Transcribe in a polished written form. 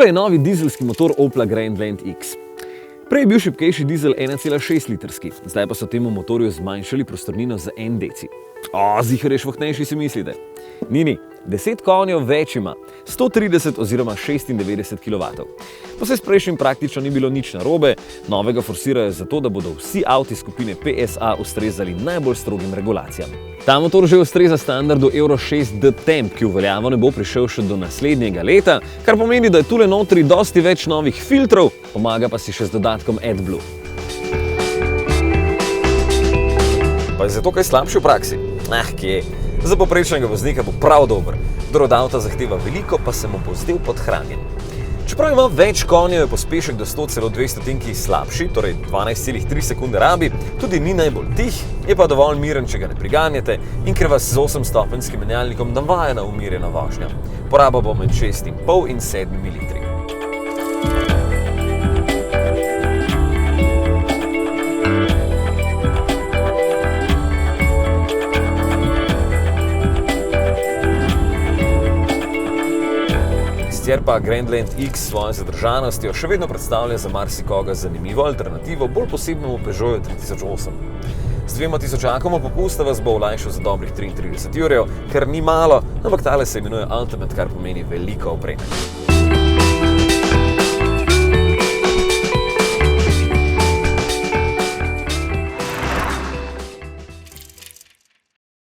Tole je novi dizelski motor Opla Grandland X. Prej je bil šibkejši dizel 1,6 litrski, zdaj pa so temu motorju zmanjšali prostornino za 1 deci. Zihar je švohnejši, si mislite? Ni, 10 konjev več ima, 130 oziroma 96 kW. Pa se s prejšnjim praktično ni bilo nič narobe, novega forsirajo zato, da bodo vsi avti skupine PSA ustrezali najbolj strogim regulacijam. Ta motor že ustreza standardu Euro 6 D-Temp, ki v veljavo ne bo prišel še do naslednjega leta, kar pomeni, da je tule notri dosti več novih filtrov, pomaga pa si še z dodatkom AdBlue. Pa je zato kaj slabši v praksi? Kje? Za poprečnega voznika bo prav dober. Kdor od avta zahteva veliko, pa se mu bo zdel podhranjen. Čeprav ima več konjev, je pospešek do 100 celo 2 stotinki slabši, torej 12,3 sekunde rabi, tudi ni najbolj tih, je pa dovolj miren, če ga ne priganjate in ker vas z 8-stopenjskim menjalnikom navaja na umirjeno vožnjo. Poraba bo med 6,5 in 7 litri. Sicer pa Grandland X s svojo zadržanostjo še vedno predstavlja za marsikoga zanimivo alternativo bolj posebnemu Peugeotu 3008. Z 2000 popusta vas bo olajšal za dobrih 33 jurjev, kar ni malo, ampak tale se imenuje Ultimate, kar pomeni veliko opreme.